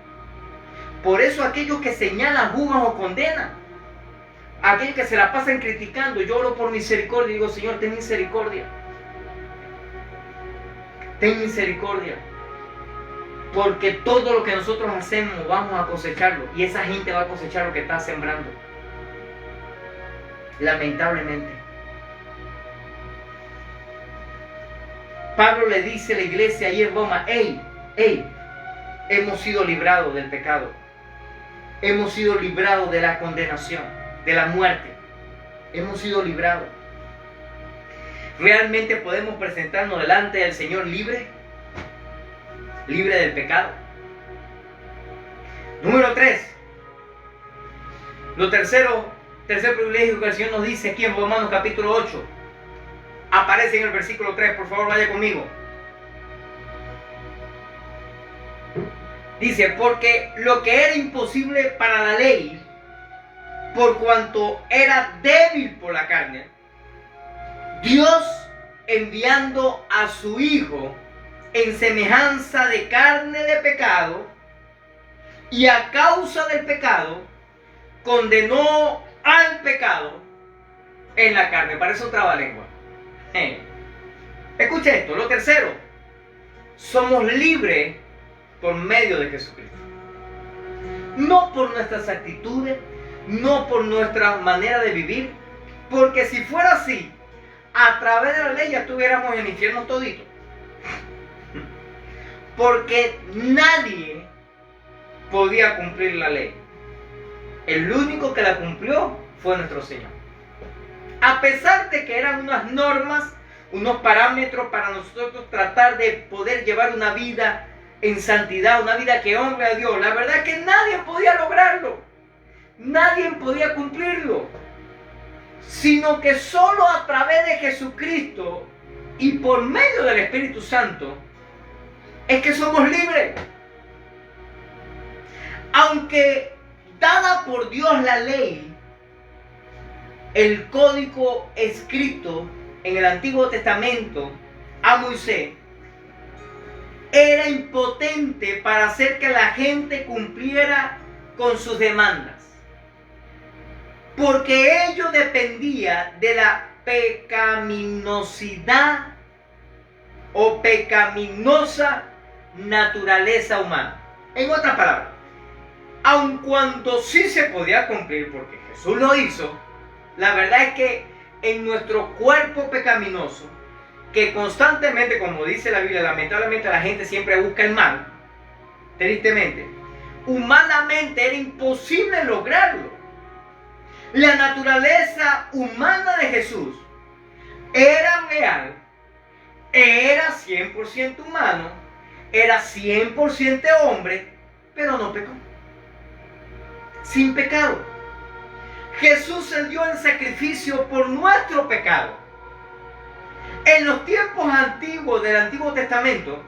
Por eso aquellos que señalan, juzgan o condenan, aquellos que se la pasan criticando, yo oro por misericordia y digo, Señor, ten misericordia. Ten misericordia. Porque todo lo que nosotros hacemos vamos a cosecharlo. Y esa gente va a cosechar lo que está sembrando. Lamentablemente. Pablo le dice a la iglesia ahí en Roma, hemos sido librados del pecado. Hemos sido librados de la condenación, de la muerte. Hemos sido librados. ¿Realmente podemos presentarnos delante del Señor libre? Libre del pecado. Número 3. Tercer privilegio que el Señor nos dice aquí en Romanos capítulo 8. Aparece en el versículo 3, por favor vaya conmigo. Dice, porque lo que era imposible para la ley, por cuanto era débil por la carne, Dios enviando a su Hijo en semejanza de carne de pecado, y a causa del pecado, condenó al pecado en la carne. Parece un trabalengua. Escucha esto, lo tercero, somos libres por medio de Jesucristo. No por nuestras actitudes, no por nuestra manera de vivir, porque si fuera así, a través de la ley ya estuviéramos en el infierno todito. Porque nadie podía cumplir la ley. El único que la cumplió fue nuestro Señor. A pesar de que eran unas normas, unos parámetros para nosotros tratar de poder llevar una vida en santidad, una vida que honre a Dios, la verdad es que nadie podía lograrlo. Nadie podía cumplirlo. Sino que solo a través de Jesucristo y por medio del Espíritu Santo es que somos libres. Aunque dada por Dios la ley, el código escrito en el Antiguo Testamento a Moisés, era impotente para hacer que la gente cumpliera con sus demandas. Porque ello dependía de la pecaminosidad o pecaminosa naturaleza humana. En otras palabras, aun cuando sí se podía cumplir porque Jesús lo hizo, la verdad es que en nuestro cuerpo pecaminoso, que constantemente, como dice la Biblia, lamentablemente la gente siempre busca el mal, tristemente, humanamente era imposible lograrlo. La naturaleza humana de Jesús era real, era 100% humano, era 100% hombre, pero no pecó. Sin pecado. Jesús se dio en sacrificio por nuestro pecado. En los tiempos antiguos del Antiguo Testamento,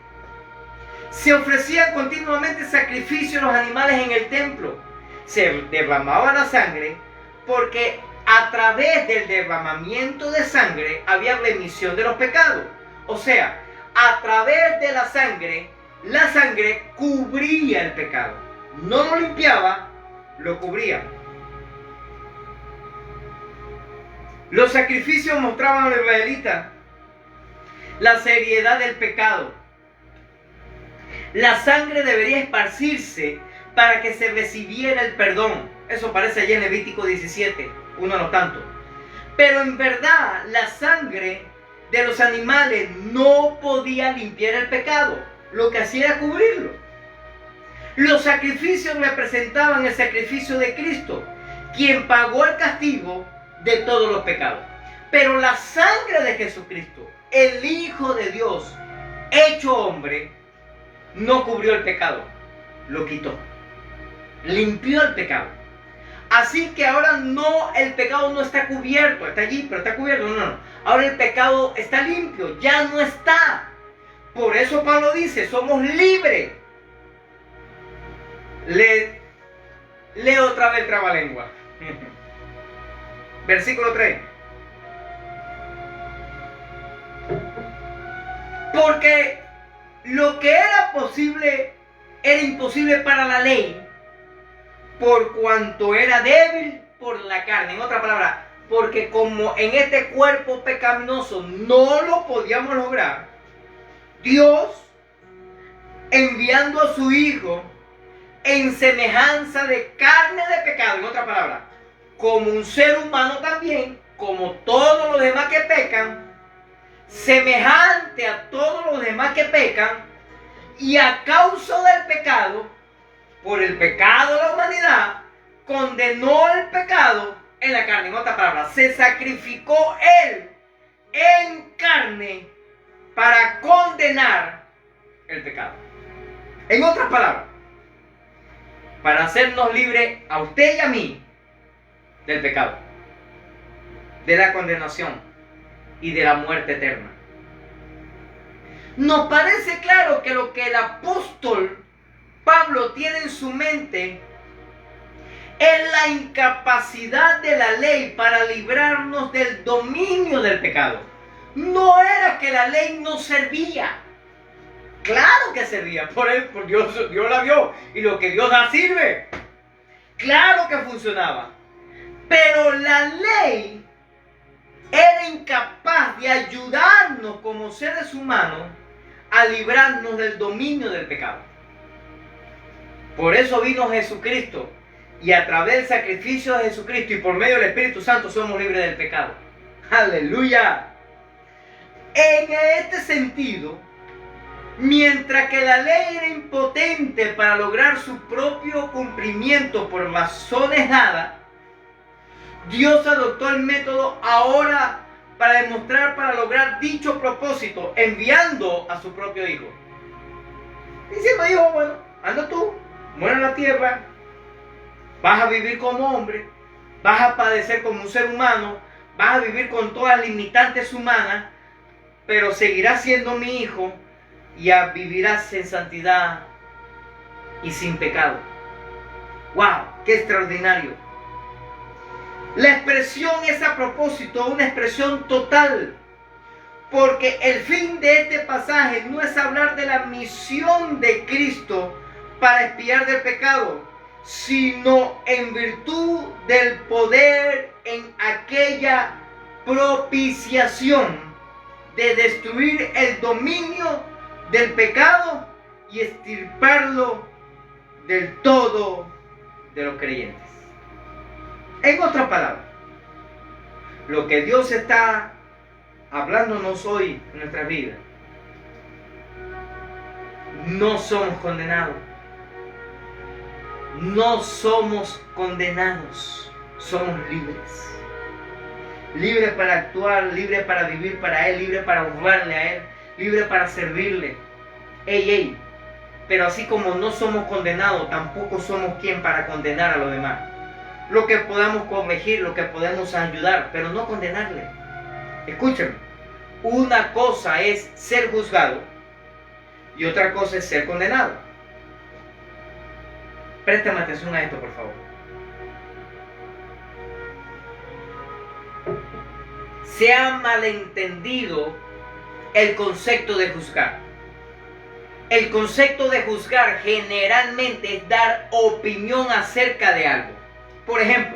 se ofrecían continuamente sacrificios a los animales en el templo. Se derramaba la sangre porque a través del derramamiento de sangre había remisión de los pecados. O sea, a través de la sangre cubría el pecado. No lo limpiaba, lo cubría. Los sacrificios mostraban a los israelitas la seriedad del pecado. La sangre debería esparcirse para que se recibiera el perdón. Eso aparece allí en Levítico 17, uno no tanto. Pero en verdad la sangre de los animales no podía limpiar el pecado. Lo que hacía era cubrirlo. Los sacrificios representaban el sacrificio de Cristo, quien pagó el castigo de todos los pecados. Pero la sangre de Jesucristo, el Hijo de Dios, hecho hombre, no cubrió el pecado, lo quitó, limpió el pecado. Así que ahora no, el pecado no está cubierto, está allí, pero está cubierto, no. Ahora el pecado está limpio, ya no está. Por eso Pablo dice, somos libres. Leo otra vez el trabalengua. Versículo 3. Porque lo que era posible era imposible para la ley, por cuanto era débil por la carne. En otra palabra, porque como en este cuerpo pecaminoso no lo podíamos lograr, Dios, enviando a su Hijo en semejanza de carne de pecado, en otra palabra, como un ser humano también, como todos los demás que pecan, semejante a todos los demás que pecan, y a causa del pecado, por el pecado de la humanidad, condenó el pecado en la carne. En otras palabras, se sacrificó Él en carne para condenar el pecado. En otras palabras, para hacernos libres a usted y a mí del pecado, de la condenación y de la muerte eterna. Nos parece claro que lo que el apóstol Pablo tiene en su mente es la incapacidad de la ley para librarnos del dominio del pecado. No era que la ley no servía. Claro que servía, por Dios la vio, y lo que Dios da sirve. Claro que funcionaba. Pero la ley era incapaz de ayudarnos como seres humanos a librarnos del dominio del pecado. Por eso vino Jesucristo, y a través del sacrificio de Jesucristo y por medio del Espíritu Santo somos libres del pecado. ¡Aleluya! En este sentido, mientras que la ley era impotente para lograr su propio cumplimiento por razones dadas, Dios adoptó el método ahora para lograr dicho propósito, enviando a su propio Hijo. Diciendo, Hijo, bueno, anda tú, muere en la tierra, vas a vivir como hombre, vas a padecer como un ser humano, vas a vivir con todas las limitantes humanas, pero seguirás siendo mi hijo y vivirás en santidad y sin pecado. ¡Wow! ¡Qué extraordinario! La expresión es a propósito una expresión total, porque el fin de este pasaje no es hablar de la misión de Cristo para expiar del pecado, sino en virtud del poder en aquella propiciación de destruir el dominio del pecado y extirparlo del todo de los creyentes. En otras palabras, lo que Dios está hablándonos hoy en nuestras vidas, no somos condenados. No somos condenados, somos libres. Libres para actuar, libres para vivir para Él, libres para honrarle a Él, libres para servirle. ¡Ey! Pero así como no somos condenados, tampoco somos quien para condenar a los demás. Lo que podamos corregir, lo que podemos ayudar, pero no condenarle. Escúchenme, una cosa es ser juzgado y otra cosa es ser condenado. Préstame atención a esto, por favor. Se ha malentendido el concepto de juzgar. El concepto de juzgar generalmente es dar opinión acerca de algo. Por ejemplo,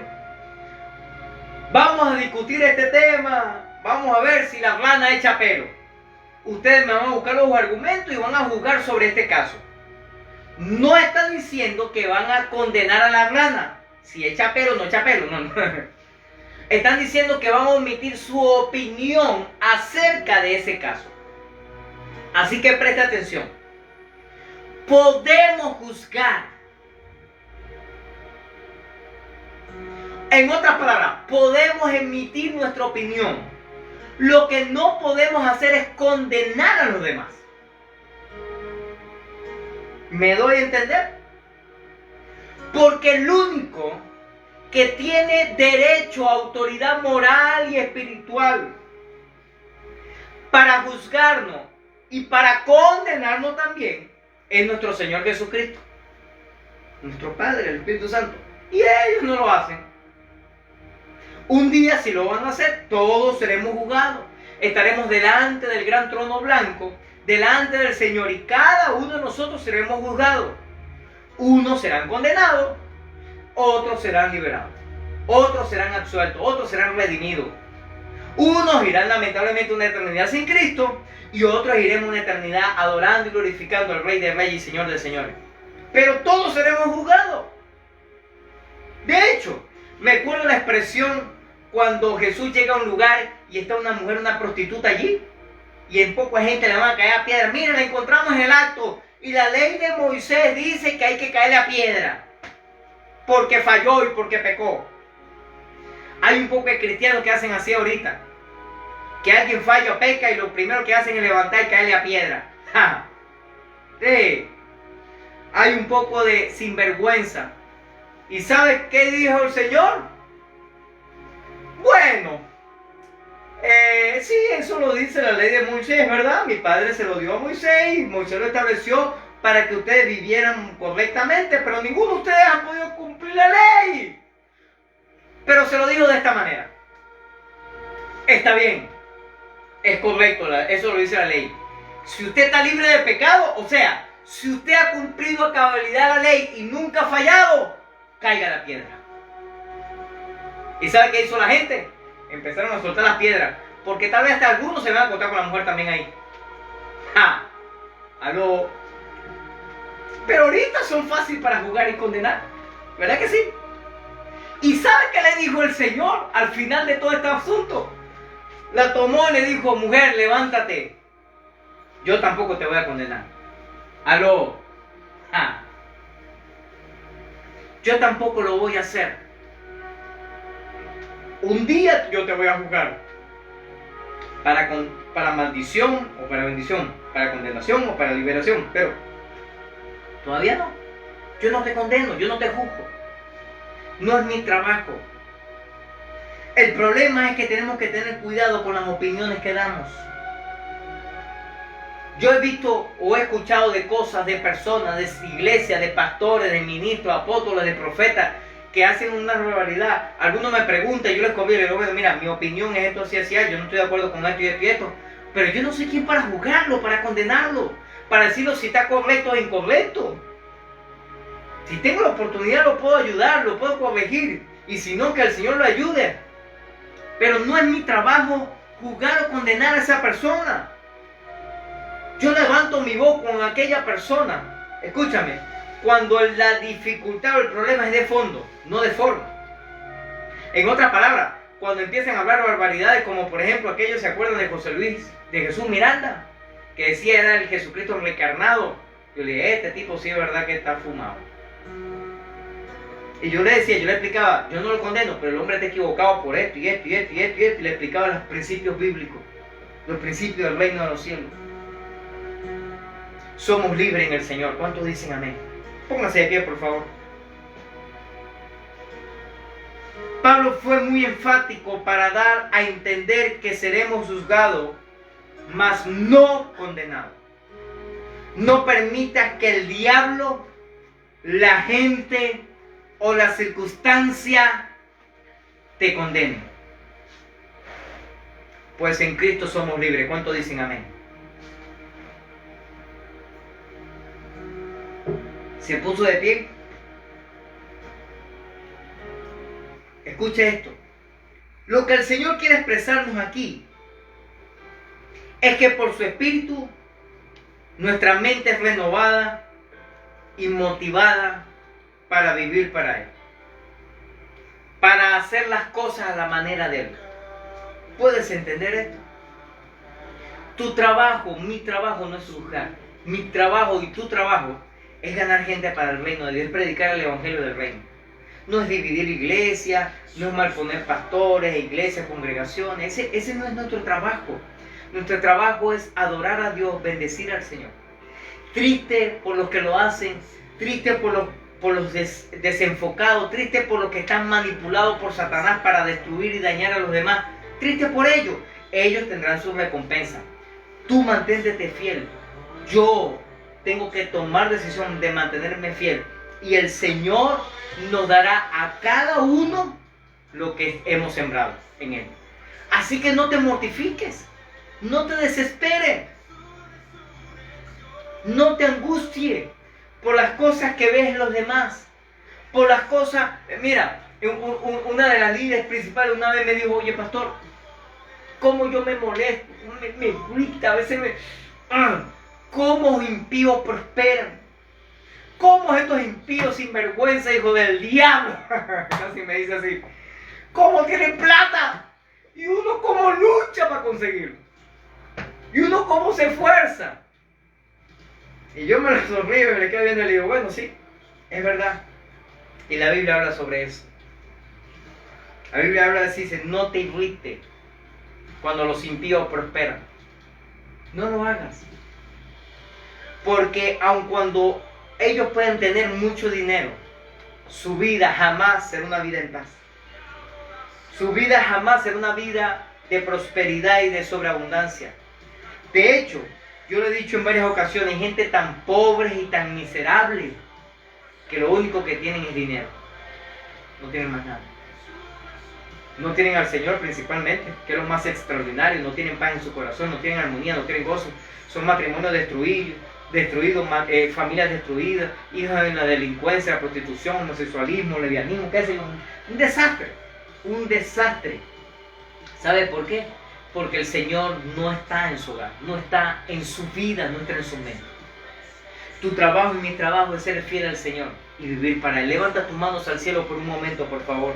vamos a discutir este tema, vamos a ver si la rana echa pelo. Ustedes me van a buscar los argumentos y van a juzgar sobre este caso. No están diciendo que van a condenar a la rana, si echa pelo o no echa pelo, no. Están diciendo que van a omitir su opinión acerca de ese caso. Así que presta atención. Podemos juzgar. En otras palabras, podemos emitir nuestra opinión, Lo que no podemos hacer es condenar a los demás. ¿Me doy a entender? Porque el único que tiene derecho a autoridad moral y espiritual para juzgarnos y para condenarnos también es nuestro Señor Jesucristo, nuestro Padre, el Espíritu Santo. Y ellos no lo hacen. Un día sí lo van a hacer, todos seremos juzgados. Estaremos delante del gran trono blanco, delante del Señor, y cada uno de nosotros seremos juzgados. Unos serán condenados, otros serán liberados, otros serán absueltos, otros serán redimidos. Unos irán lamentablemente una eternidad sin Cristo, y otros iremos una eternidad adorando y glorificando al Rey de Reyes y Señor de Señores. Pero todos seremos juzgados. De hecho, recuerdo la expresión cuando Jesús llega a un lugar y está una mujer, una prostituta allí, y en poca gente le van a caer a piedra. Miren, la encontramos en el acto, y la ley de Moisés dice que hay que caerle a piedra porque falló y porque pecó. Hay un poco de cristianos que hacen así ahorita, que alguien falla o peca y lo primero que hacen es levantar y caerle a piedra. ¡Ja! Sí. Hay un poco de sinvergüenza. ¿Y sabes qué dijo el Señor? Bueno, sí, eso lo dice la ley de Moisés, ¿verdad? Mi padre se lo dio a Moisés y Moisés lo estableció para que ustedes vivieran correctamente, pero ninguno de ustedes ha podido cumplir la ley. Pero se lo dijo de esta manera. Está bien, es correcto, eso lo dice la ley. Si usted está libre de pecado, o sea, si usted ha cumplido a cabalidad la ley y nunca ha fallado, caiga la piedra. ¿Y sabe qué hizo la gente? Empezaron a soltar las piedras, porque tal vez hasta algunos se van a encontrar con la mujer también ahí. ¡Ja! ¡Aló! Pero ahorita son fáciles para juzgar y condenar, ¿verdad que sí? ¿Y sabe qué le dijo el Señor al final de todo este asunto? La tomó y le dijo: mujer, levántate. Yo tampoco te voy a condenar. ¡Aló! ¡Ja! Yo tampoco lo voy a hacer. Un día yo te voy a juzgar para maldición o para bendición, para condenación o para liberación, pero todavía no. Yo no te condeno, yo no te juzgo. No es mi trabajo. El problema es que tenemos que tener cuidado con las opiniones que damos. Yo he visto o he escuchado de cosas, de personas, de iglesias, de pastores, de ministros, apóstoles, de profetas, que hacen una barbaridad. Algunos me preguntan, yo les convido y les digo: mira, mi opinión es esto, así, así, yo no estoy de acuerdo con esto y esto y esto, pero yo no soy quien para juzgarlo, para condenarlo, para decirlo si está correcto o incorrecto. Si tengo la oportunidad lo puedo ayudar, lo puedo corregir, y si no, que el Señor lo ayude. Pero no es mi trabajo juzgar o condenar a esa persona. Yo levanto mi voz con aquella persona. Escúchame, cuando la dificultad o el problema es de fondo, no de forma. En otras palabras, cuando empiezan a hablar barbaridades, como por ejemplo aquellos se acuerdan de José Luis, de Jesús Miranda, que decía era el Jesucristo reencarnado. Yo le dije: este tipo sí es verdad que está fumado. Y yo le decía, yo le explicaba, yo no lo condeno, pero el hombre está equivocado por esto y esto y esto y esto y esto, y le explicaba los principios bíblicos, los principios del reino de los cielos. Somos libres en el Señor. ¿Cuántos dicen amén? Pónganse de pie, por favor. Pablo fue muy enfático para dar a entender que seremos juzgados, mas no condenados. No permitas que el diablo, la gente o la circunstancia te condenen. Pues en Cristo somos libres. ¿Cuántos dicen amén? Se puso de pie. Escuche esto. Lo que el Señor quiere expresarnos aquí es que por su Espíritu nuestra mente es renovada y motivada para vivir para Él, para hacer las cosas a la manera de Él. ¿Puedes entender esto? Tu trabajo, mi trabajo no es juzgar. Mi trabajo y tu trabajo es ganar gente para el reino de Dios, es predicar el evangelio del reino. no es dividir iglesia, no es malponer pastores, iglesias, congregaciones. Ese no es nuestro trabajo. Nuestro trabajo es adorar a Dios, bendecir al Señor. Triste por los que lo hacen, triste por los desenfocados, triste por los que están manipulados por Satanás para destruir y dañar a los demás. Triste por ellos. Ellos tendrán su recompensa. Tú mantente fiel. Yo tengo que tomar decisión de mantenerme fiel. Y el Señor nos dará a cada uno lo que hemos sembrado en Él. Así que no te mortifiques. No te desesperes. No te angusties por las cosas que ves en los demás. Por las cosas... Mira, una de las líderes principales una vez me dijo, oye pastor, ¿cómo yo me molesto? Me grita, a veces me... ¿Cómo los impíos prosperan? ¿Cómo estos impíos sinvergüenza, hijo del diablo? Casi me dice así. ¿Cómo tienen plata? Y uno cómo lucha para conseguirlo. Y uno cómo se esfuerza. Y yo me lo sonrío y me le quedo viendo y le digo, bueno, sí, es verdad. Y la Biblia habla sobre eso. La Biblia habla de dice, no te irrites cuando los impíos prosperan. No lo hagas. Porque aun cuando ellos pueden tener mucho dinero, su vida jamás será una vida en paz. Su vida jamás será una vida de prosperidad y de sobreabundancia. De hecho, yo lo he dicho en varias ocasiones, gente tan pobre y tan miserable que lo único que tienen es dinero. No tienen más nada. No tienen al Señor principalmente, que es lo más extraordinario. No tienen paz en su corazón, no tienen armonía, no tienen gozo. Son matrimonios destruidos, familias destruidas, hijos en la delincuencia, la prostitución, homosexualismo, lesbianismo, qué sé yo. Un desastre, un desastre. ¿Sabe por qué? Porque el Señor no está en su hogar, no está en su vida, no está en su mente. Tu trabajo y mi trabajo es ser fiel al Señor y vivir para Él. Levanta tus manos al cielo por un momento, por favor.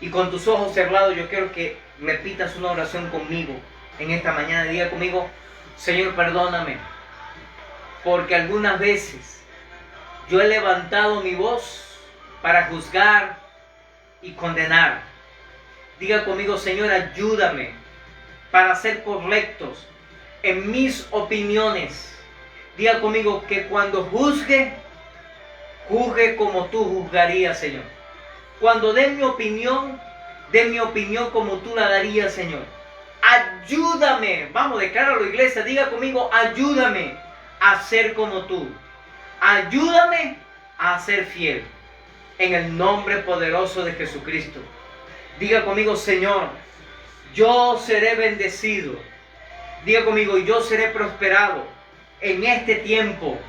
Y con tus ojos cerrados yo quiero que repitas una oración conmigo en esta mañana. Diga conmigo, Señor, perdóname, porque algunas veces yo he levantado mi voz para juzgar y condenar. Diga conmigo, Señor, ayúdame para ser correctos en mis opiniones. Diga conmigo que cuando juzgue como tú juzgarías, Señor. Cuando dé mi opinión como tú la darías, Señor. Ayúdame, vamos, decláralo, iglesia, diga conmigo, ayúdame a ser como tú. Ayúdame a ser fiel. En el nombre poderoso de Jesucristo. Diga conmigo, Señor, yo seré bendecido. Diga conmigo, yo seré prosperado en este tiempo,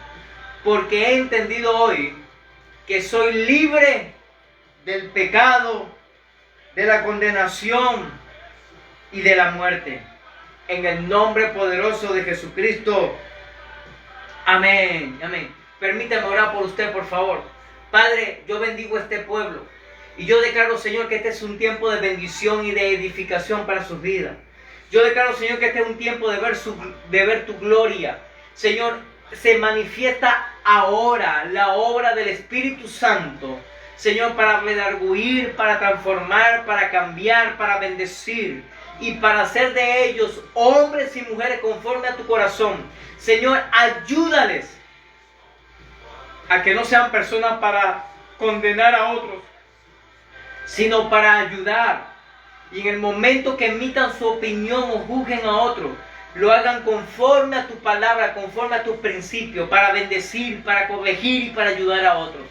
porque he entendido hoy que soy libre del pecado, de la condenación y de la muerte. En el nombre poderoso de Jesucristo. Amén. Amén. Permítame orar por usted, por favor. Padre, yo bendigo a este pueblo. Y yo declaro, Señor, que este es un tiempo de bendición y de edificación para sus vidas. Yo declaro, Señor, que este es un tiempo de ver tu gloria. Señor, se manifiesta ahora la obra del Espíritu Santo. Señor, para redarguir, para transformar, para cambiar, para bendecir y para hacer de ellos hombres y mujeres conforme a tu corazón. Señor, ayúdales a que no sean personas para condenar a otros, sino para ayudar. Y en el momento que emitan su opinión o juzguen a otros, lo hagan conforme a tu palabra, conforme a tus principios, para bendecir, para corregir y para ayudar a otros.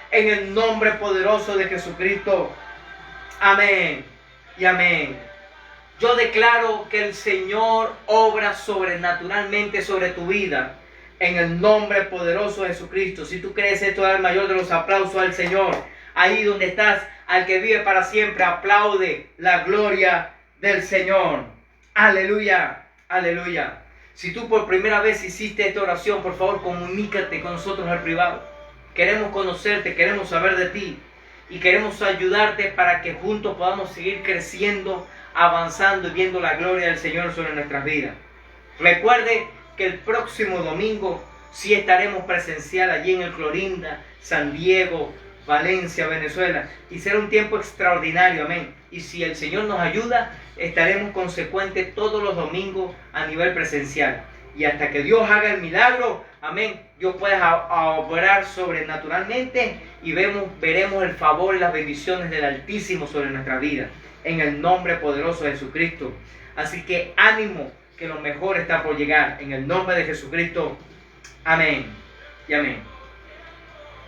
En el nombre poderoso de Jesucristo. Amén y amén. Yo declaro que el Señor obra sobrenaturalmente sobre tu vida. En el nombre poderoso de Jesucristo. Si tú crees esto, da el mayor de los aplausos al Señor. Ahí donde estás, al que vive para siempre, aplaude la gloria del Señor. Aleluya, aleluya. Si tú por primera vez hiciste esta oración, por favor comunícate con nosotros al privado. Queremos conocerte, queremos saber de ti y queremos ayudarte para que juntos podamos seguir creciendo, avanzando y viendo la gloria del Señor sobre nuestras vidas. Recuerde que el próximo domingo sí estaremos presencial allí en el Clorinda, San Diego, Valencia, Venezuela. Y será un tiempo extraordinario, amén. Y si el Señor nos ayuda, estaremos consecuentes todos los domingos a nivel presencial. Y hasta que Dios haga el milagro, amén, Dios pueda obrar sobrenaturalmente y veremos el favor y las bendiciones del Altísimo sobre nuestra vida. En el nombre poderoso de Jesucristo. Así que ánimo, que lo mejor está por llegar. En el nombre de Jesucristo. Amén y amén.